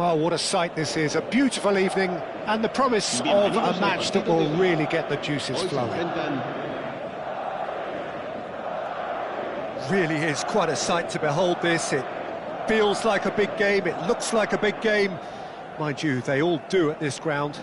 Well, what a sight this is, a beautiful evening, and the promise of a match that will really get the juices flowing. Really is quite a sight to behold this. It feels like a big game, it looks like a big game. Mind you, they all do at this ground.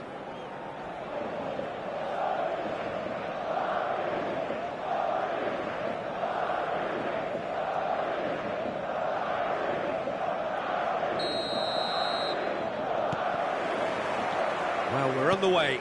Well, we're on the way.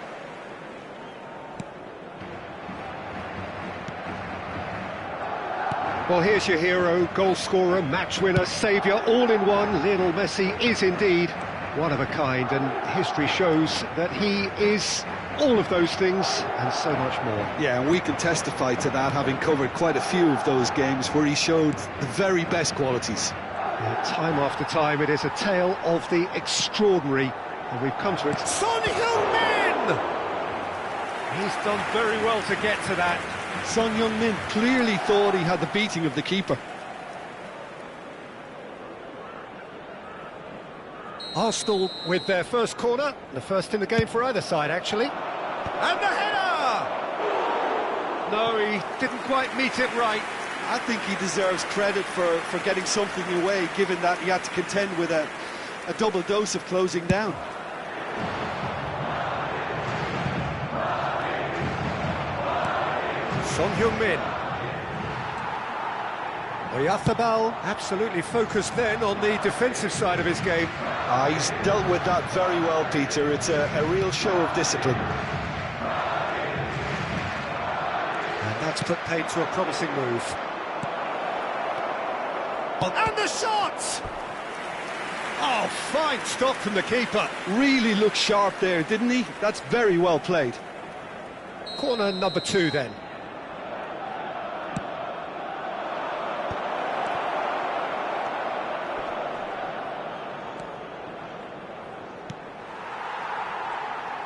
Well, here's your hero, goal scorer, match winner, saviour, all in one. Lionel Messi is indeed one of a kind, and history shows that he is all of those things and so much more. Yeah, and we can testify to that, having covered quite a few of those games where he showed the very best qualities. Yeah, time after time, it is a tale of the extraordinary, and we've come to it. Son Heung-min! He's done very well to get to that. Son Heung-min clearly thought he had the beating of the keeper. Arsenal with their first corner, the first in the game for either side, actually. And the header! No, he didn't quite meet it right. I think he deserves credit for getting something away, given that he had to contend with a double dose of closing down. Son Heung-min. Oyarzabal absolutely focused then on the defensive side of his game. He's dealt with that very well, Peter. It's a real show of discipline. And that's put paid to a promising move. And the shot! Oh, fine stop from the keeper. Really looked sharp there, didn't he? That's very well played. Corner number 2 then.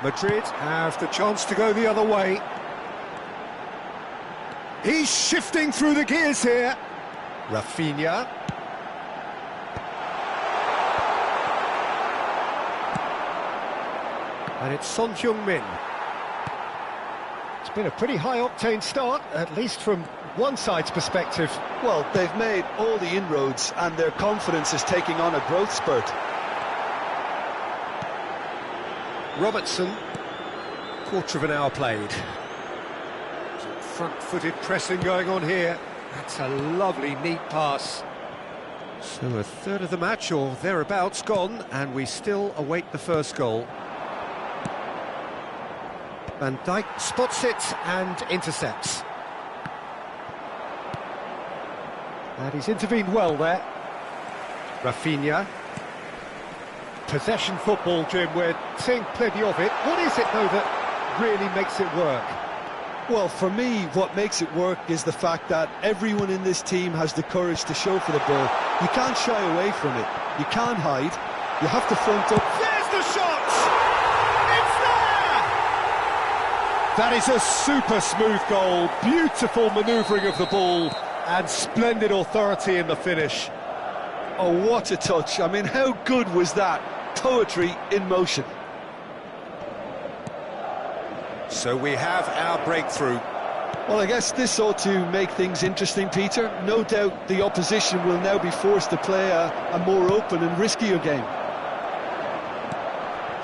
Madrid have the chance to go the other way. He's shifting through the gears here. Rafinha. And it's Son Heung-min. It's been a pretty high-octane start, at least from one side's perspective. Well, they've made all the inroads and their confidence is taking on a growth spurt. Robertson, quarter of an hour played. Some front-footed pressing going on here. That's a lovely, neat pass. So a third of the match, or thereabouts, gone, and we still await the first goal. Van Dijk spots it and intercepts. And he's intervened well there. Rafinha. Possession football, Jim, we're seeing plenty of it. What is it, though, that really makes it work? Well, for me, what makes it work is the fact that everyone in this team has the courage to show for the ball. You can't shy away from it. You can't hide. You have to front up. There's the shot! It's there! That is a super smooth goal. Beautiful manoeuvring of the ball and splendid authority in the finish. Oh, what a touch. I mean, how good was that? Poetry in motion. So we have our breakthrough. Well, I guess this ought to make things interesting, Peter. No doubt the opposition will now be forced to play a more open and riskier game.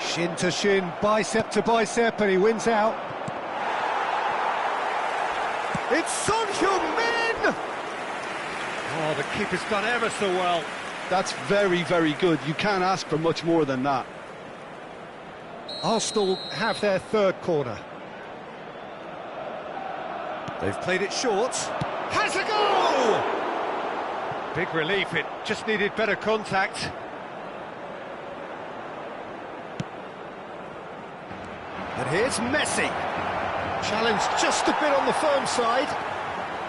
Shin to shin, bicep to bicep, and he wins out. It's Son Heung-min! Oh, the keeper's done ever so well. That's very, very good. You can't ask for much more than that. Arsenal have their third corner. They've played it short. Has a goal! Big relief, it just needed better contact. And here's Messi. Challenge just a bit on the firm side.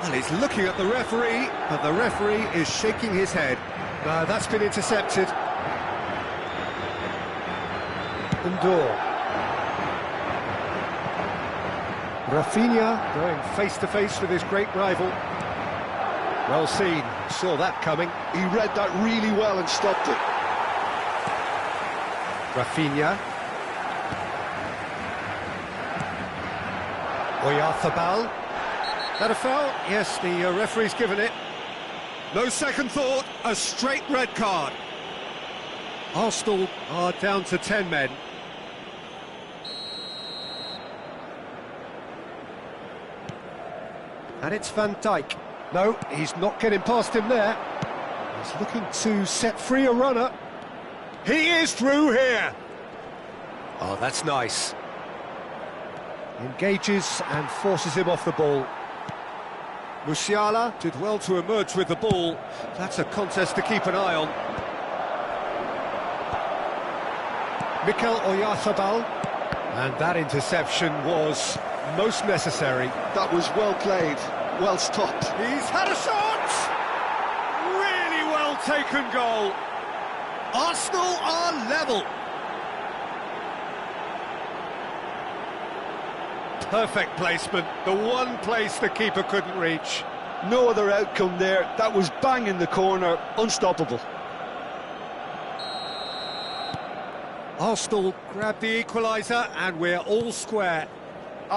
Well, he's looking at the referee, but the referee is shaking his head. No, that's been intercepted. Ndor. Rafinha going face-to-face with his great rival. Well seen, saw that coming. He read that really well and stopped it. Rafinha. Oyarzabal. That a foul? Yes, the referee's given it. No second thought, a straight red card. Arsenal are down to 10 men. And it's Van Dijk. No, he's not getting past him there. He's looking to set free a runner. He is through here. Oh, that's nice. Engages and forces him off the ball. Musiala did well to emerge with the ball. That's a contest to keep an eye on. Mikel Oyarzabal. And that interception was most necessary. That was well played, well stopped. He's had a shot! Really well taken goal. Arsenal are level. Perfect placement, the one place the keeper couldn't reach. No other outcome there. That was bang in the corner, unstoppable. Arsenal grabbed the equaliser and we're all square.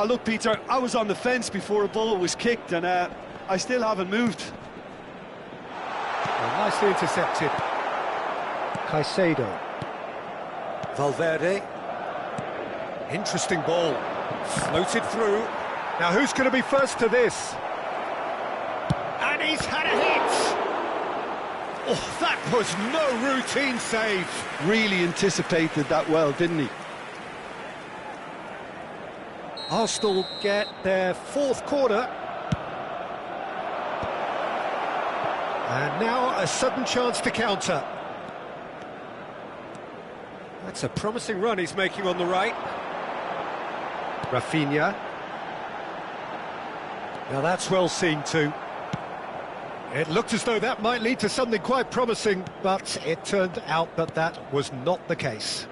Look, Peter, I was on the fence before a ball was kicked and I still haven't moved. Well, nicely intercepted. Caicedo. Valverde. Interesting ball. Floated through. Now who's going to be first to this? And he's had a hit! Oh, that was no routine save. Really anticipated that well, didn't he? Arsenal get their fourth corner. And now a sudden chance to counter. That's a promising run he's making on the right. Rafinha. Now that's well seen too. It looked as though that might lead to something quite promising, but it turned out that that was not the case.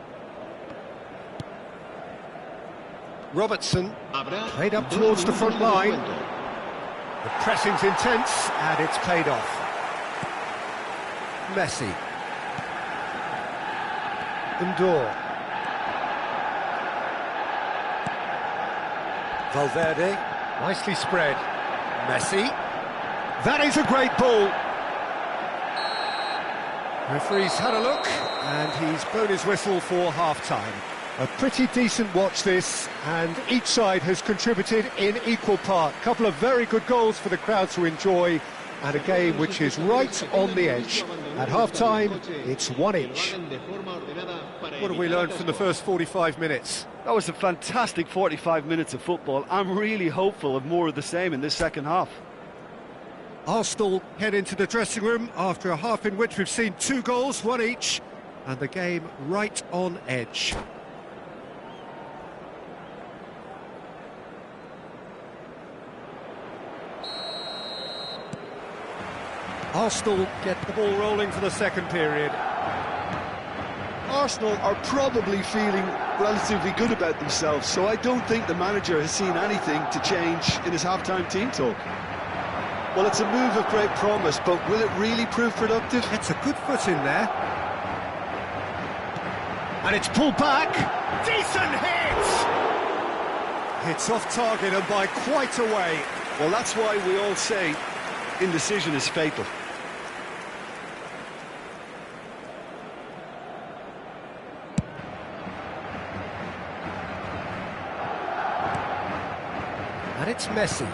Robertson played up towards the front line. The pressing's intense and it's paid off. Messi. Undor. Valverde, nicely spread. Messi. That is a great ball. Referee's had a look, and he's blown his whistle for half-time. A pretty decent watch this, and each side has contributed in equal part. A couple of very good goals for the crowd to enjoy, and a game which is right on the edge. At half-time, it's 1 inch. What have we learned from the first 45 minutes? That was a fantastic 45 minutes of football. I'm really hopeful of more of the same in this second half. Arsenal head into the dressing room after a half in which we've seen 2 goals, 1 each, and the game right on edge. Arsenal get the ball rolling for the second period. Arsenal are probably feeling relatively good about themselves, so I don't think the manager has seen anything to change in his half-time team talk. Well, it's a move of great promise, but will it really prove productive? It's a good foot in there. And it's pulled back. Decent hit! It's off target and by quite a way. Well, that's why we all say indecision is fatal. And it's Messi.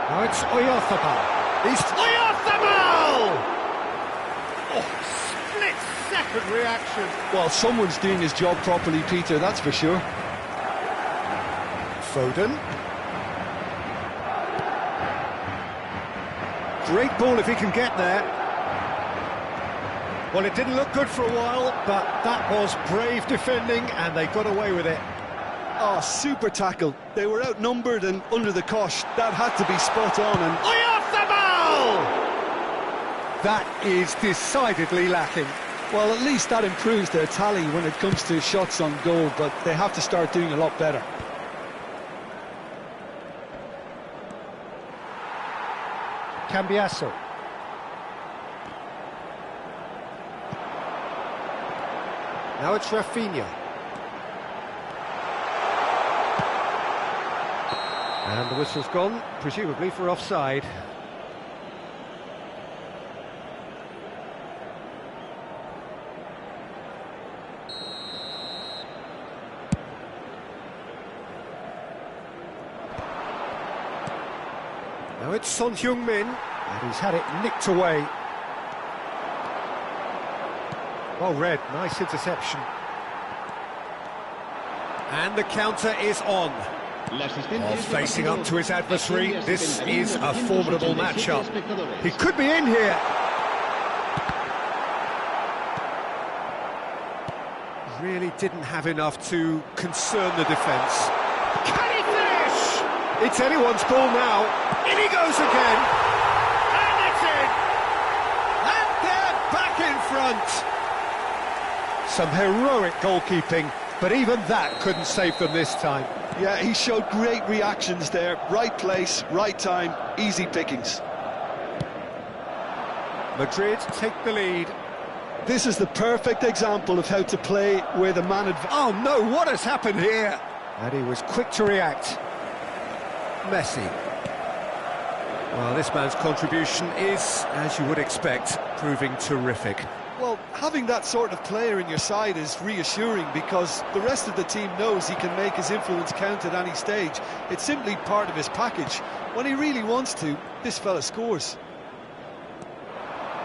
Now it's Oyarzabal. He's Oyarzabal! Oh, split-second reaction. Well, someone's doing his job properly, Peter, that's for sure. Foden. Great ball if he can get there. Well, it didn't look good for a while, but that was brave defending, and they got away with it. Oh, super tackle. They were outnumbered and under the cosh. That had to be spot on and... Oyarzabal! That is decidedly lacking. Well, at least that improves their tally when it comes to shots on goal, but they have to start doing a lot better. Now it's Rafinha. And the whistle's gone, presumably for offside. Now it's Son Heung-min, and he's had it nicked away. Well read, nice interception. And the counter is on. Facing up to his adversary, this is a formidable matchup. He could be in here. Really didn't have enough to concern the defence. Can he finish? It's anyone's ball now. In he goes again. And it's in. And they're back in front. Some heroic goalkeeping, but even that couldn't save them this time. Yeah, he showed great reactions there. Right place, right time, easy pickings. Madrid take the lead. This is the perfect example of how to play where the man Oh no, what has happened here? And he was quick to react. Messi. Well, this man's contribution is, as you would expect, proving terrific. Well, having that sort of player in your side is reassuring because the rest of the team knows he can make his influence count at any stage. It's simply part of his package. When he really wants to, this fella scores.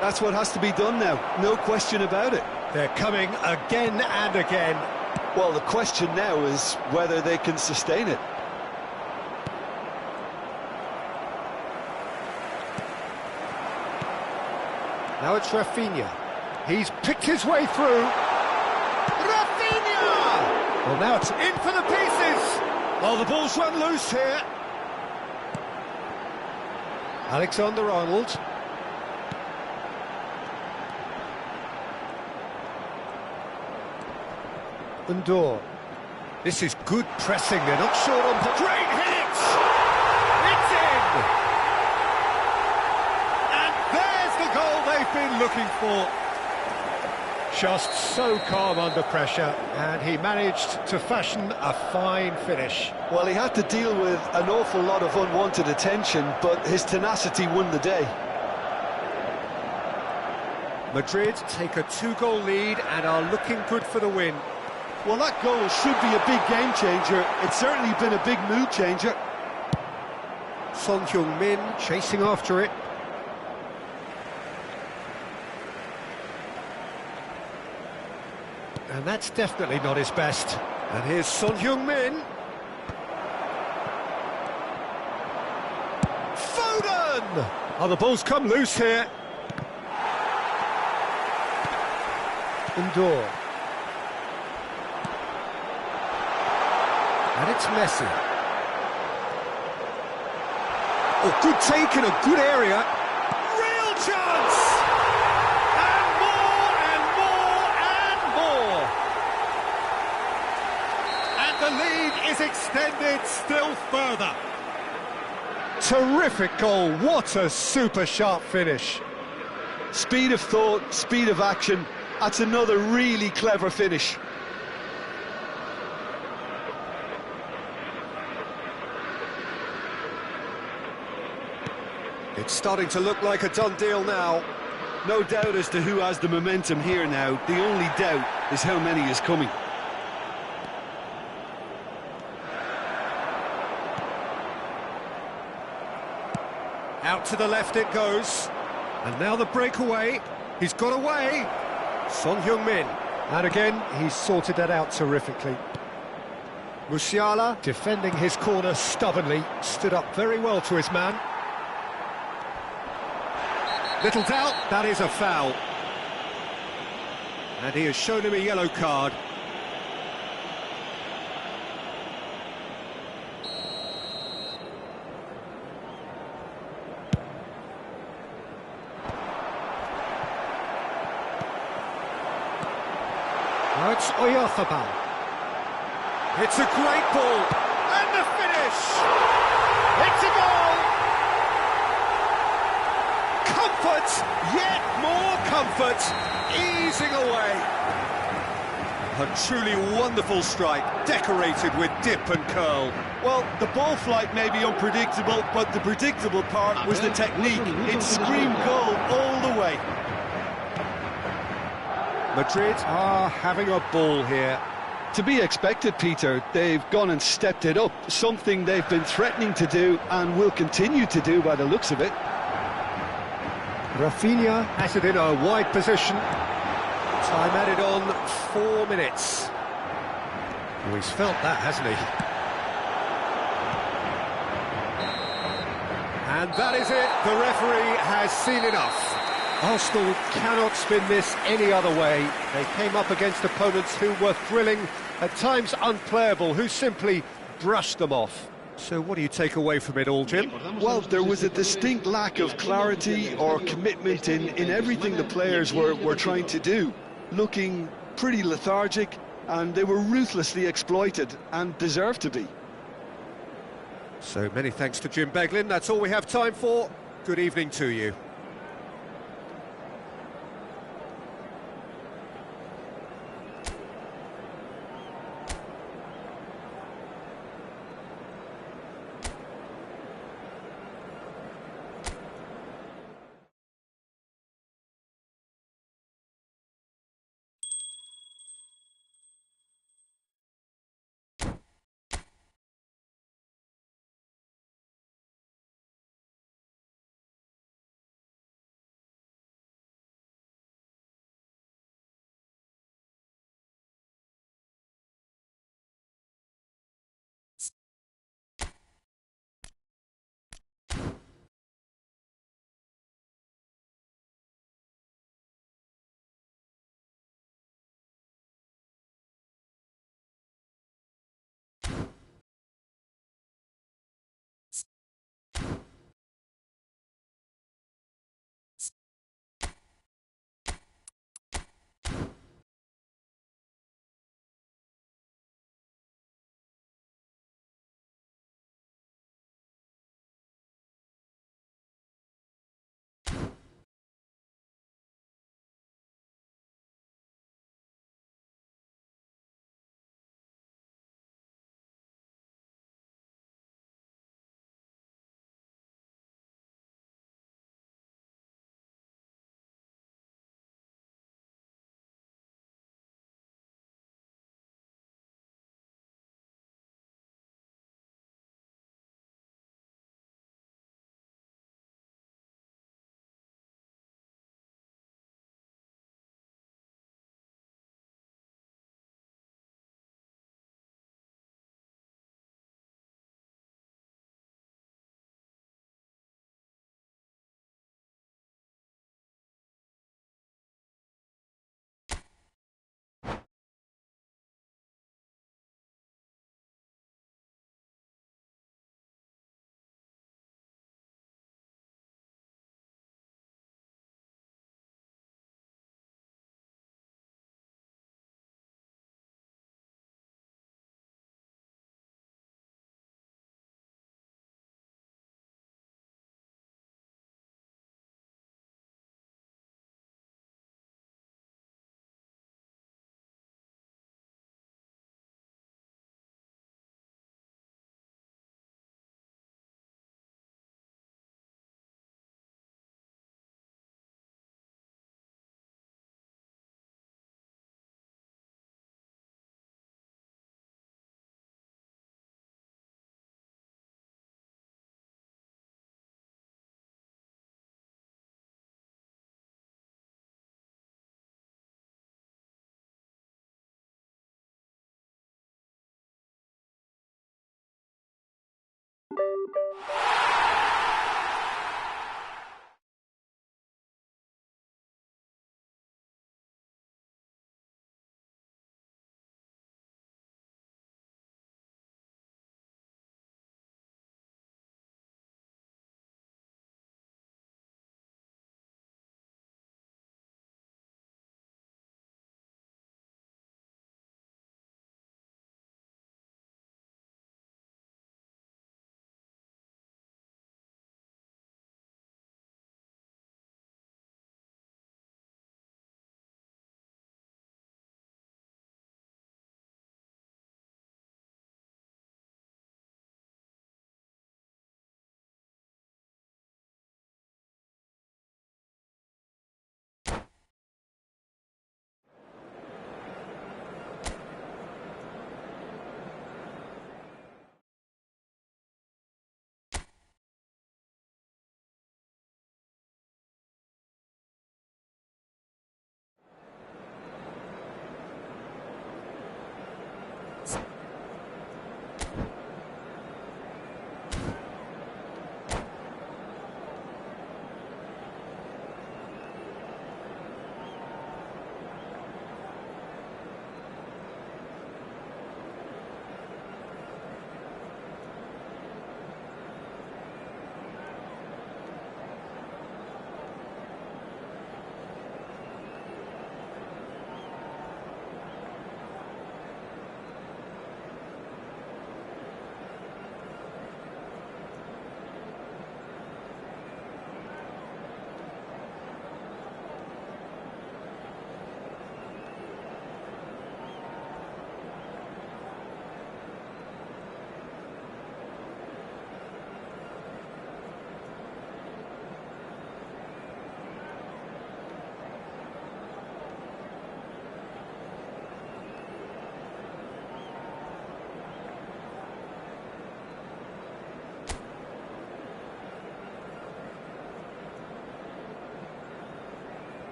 That's what has to be done now, no question about it. They're coming again and again. Well, the question now is whether they can sustain it. Now it's Rafinha. He's picked his way through. Rafinha! Well, now it's in for the pieces. Oh, the ball's run loose here. Alexander-Arnold. Undor. This is good pressing. They're not short on... Great hit! It's in! And there's the goal they've been looking for. Just so calm under pressure, and he managed to fashion a fine finish. Well, he had to deal with an awful lot of unwanted attention, but his tenacity won the day. Madrid take a 2-goal lead and are looking good for the win. Well, that goal should be a big game changer. It's certainly been a big mood changer. Son Heung-min chasing after it. And that's definitely not his best. And here's Son Heung-min. Foden! Oh, the ball's come loose here. Undor. And it's Messi. Oh, good take in a good area. Real chance! And more and more and more. And the lead is extended still further. Terrific goal. What a super sharp finish. Speed of thought, speed of action. That's another really clever finish. It's starting to look like a done deal now. No doubt as to who has the momentum here now. The only doubt is how many is coming. Out to the left it goes. And now the breakaway. He's got away. Son Heung-min. And again, he's sorted that out terrifically. Musiala, defending his corner stubbornly, stood up very well to his man. Little doubt, that is a foul. And he has shown him a yellow card. Now it's Oyarzabal. It's a great ball. And the finish! It's a goal! Comfort, yet more comfort, easing away. A truly wonderful strike, decorated with dip and curl. Well, the ball flight may be unpredictable, but the predictable part was the technique. It screamed goal all the way. Madrid are having a ball here. To be expected, Peter. They've gone and stepped it up, something they've been threatening to do and will continue to do by the looks of it. Rafinha has it in a wide position. Time added on 4 minutes. Oh, he's felt that, hasn't he? And that is it. The referee has seen enough. Arsenal cannot spin this any other way. They came up against opponents who were thrilling, at times unplayable, who simply brushed them off. So what do you take away from it all, Jim? Well, there was a distinct lack of clarity or commitment in everything the players were trying to do. Looking pretty lethargic, and they were ruthlessly exploited, and deserved to be. So many thanks to Jim Beglin. That's all we have time for. Good evening to you.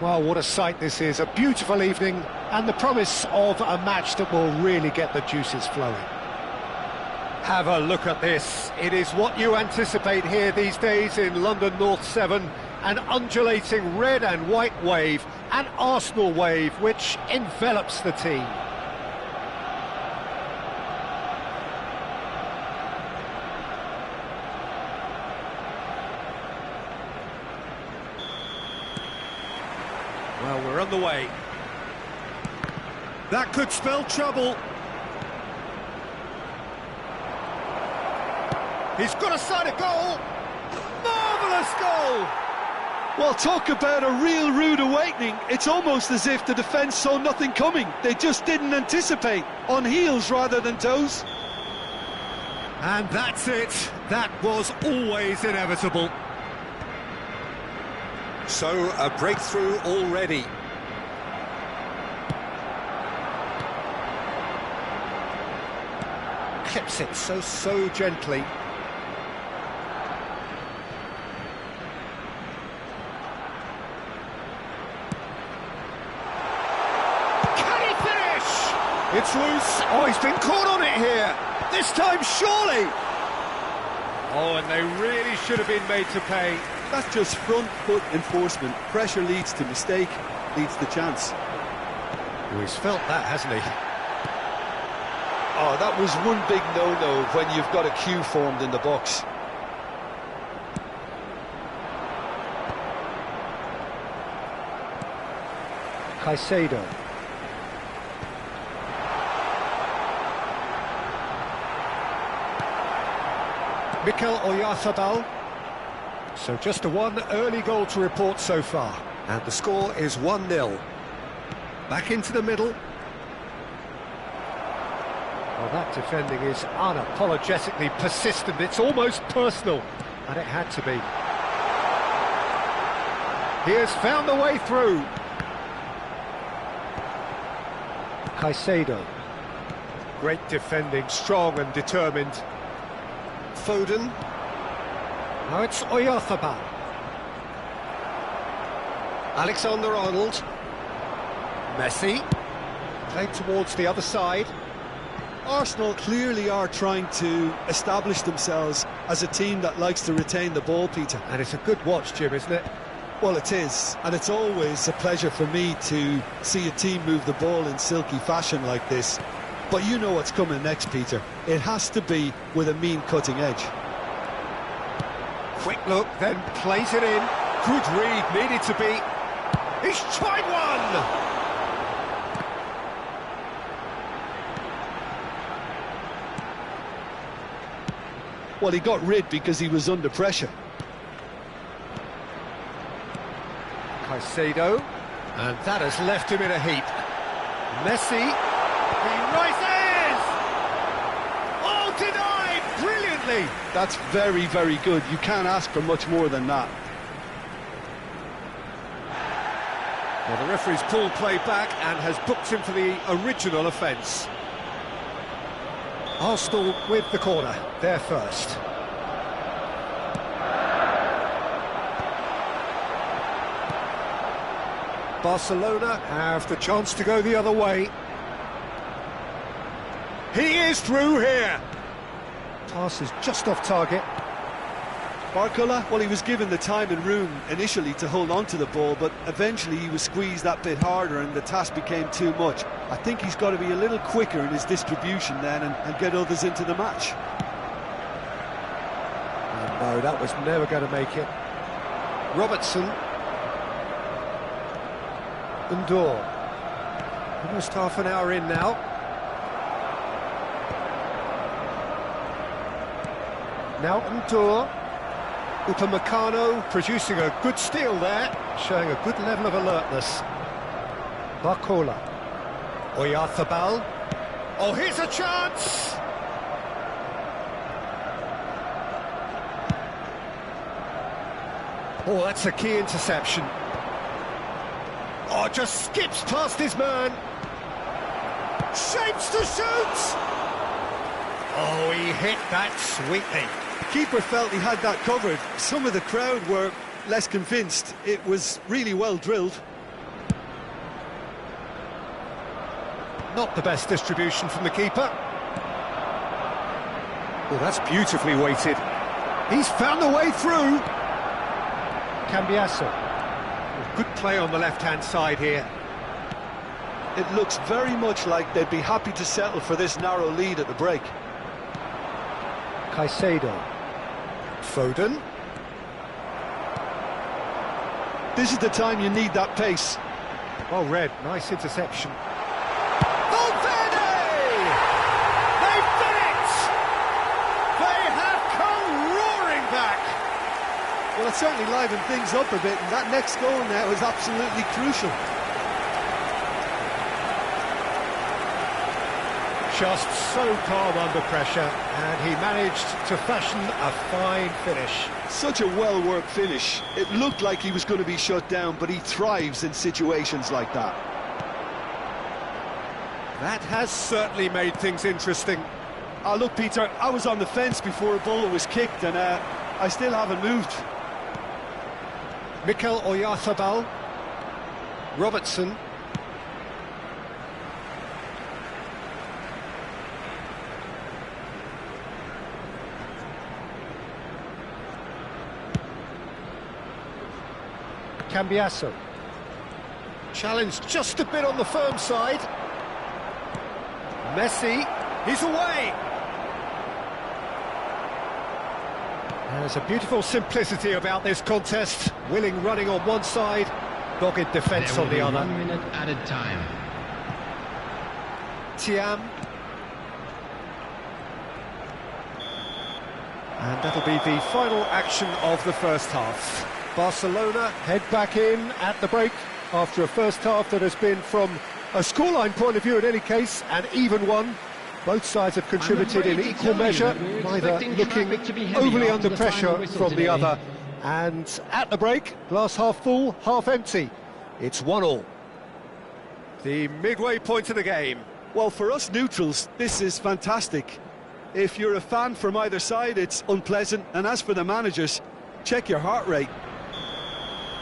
Well, what a sight this is, a beautiful evening, and the promise of a match that will really get the juices flowing. Have a look at this. It is what you anticipate here these days in London North 7, an undulating red and white wave, an Arsenal wave which envelops the team. Well, we're on the way. That could spell trouble. He's got a side of goal. Marvellous goal! Well, talk about a real rude awakening. It's almost as if the defence saw nothing coming. They just didn't anticipate. On heels rather than toes. And that's it. That was always inevitable. So, a breakthrough already. Clips it so gently. Can he finish? It's loose. Oh, he's been caught on it here. This time, surely. Oh, and they really should have been made to pay. That's just front foot enforcement. Pressure leads to mistake, leads to chance. Oh, he's felt that, hasn't he? Oh, that was one big no-no when you've got a queue formed in the box. Caicedo. Mikel Oyarzabal. So just one early goal to report so far. And the score is 1-0. Back into the middle. Well, that defending is unapologetically persistent. It's almost personal. And it had to be. He has found the way through. Caicedo. Great defending, strong and determined. Foden. Now it's Oyarzabal. Alexander-Arnold. Messi. Played towards the other side. Arsenal clearly are trying to establish themselves as a team that likes to retain the ball, Peter. And it's a good watch, Jim, isn't it? Well, it is, and it's always a pleasure for me to see a team move the ball in silky fashion like this. But you know what's coming next, Peter. It has to be with a mean cutting edge. Quick look, then plays it in. Good read, needed to be. He's tried one! Well, he got rid because he was under pressure. Caicedo, and that has left him in a heap. Messi, he rises! Oh, denied brilliantly! That's very good. You can't ask for much more than that. Well, the referee's pulled play back and has booked him for the original offence. Arsenal with the corner, there first. Barcelona have the chance to go the other way. He is through here. Pass is just off target. Barcola, well, he was given the time and room initially to hold on to the ball, but eventually he was squeezed that bit harder and the task became too much. I think he's got to be a little quicker in his distribution then and get others into the match. Oh, no, that was never going to make it. Robertson. Ndor. Almost half an hour in now. Now Ndor. Upamecano producing a good steal there, showing a good level of alertness. Barcola. Oyarzabal. Oh, here's a chance! Oh, that's a key interception. Oh, just skips past his man. Shapes to shoot! Oh, he hit that sweetly. Keeper felt he had that covered. Some of the crowd were less convinced. It was really well drilled. Not the best distribution from the keeper. Oh, that's beautifully weighted. He's found the way through. Cambiasso. Good play on the left-hand side here. It looks very much like they'd be happy to settle for this narrow lead at the break. Caicedo. Foden. This is the time you need that pace. Well read, nice interception. Valverde! They've done it! They have come roaring back! Well, it certainly livened things up a bit, and that next goal now is absolutely crucial. Just so calm under pressure, and he managed to fashion a fine finish. Such a well-worked finish. It looked like he was going to be shut down, but he thrives in situations like that. That has certainly made things interesting. Look, Peter, I was on the fence before a ball was kicked, and I still haven't moved. Mikel Oyarzabal. Robertson. Cambiasso. Challenged just a bit on the firm side. Messi, he's away! There's a beautiful simplicity about this contest. Willing running on one side, dogged defence on the other. 1 minute added time. Thiam. And that'll be the final action of the first half. Barcelona head back in at the break after a first half that has been, from a scoreline point of view in any case, an even one. Both sides have contributed in equal measure, neither looking overly under pressure from the other. And at the break, glass half full, half empty. It's 1-1. The midway point of the game. Well, for us neutrals, this is fantastic. If you're a fan from either side, it's unpleasant. And as for the managers, check your heart rate.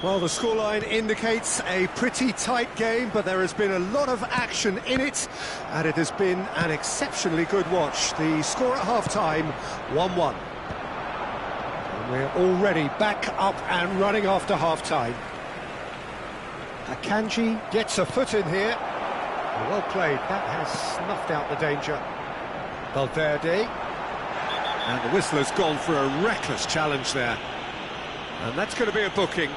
Well, the scoreline indicates a pretty tight game, but there has been a lot of action in it, and it has been an exceptionally good watch. The score at half-time, 1-1. And we're already back up and running after half-time. Akanji gets a foot in here. Well played, that has snuffed out the danger. Valverde. And the whistler's gone for a reckless challenge there. And that's going to be a booking.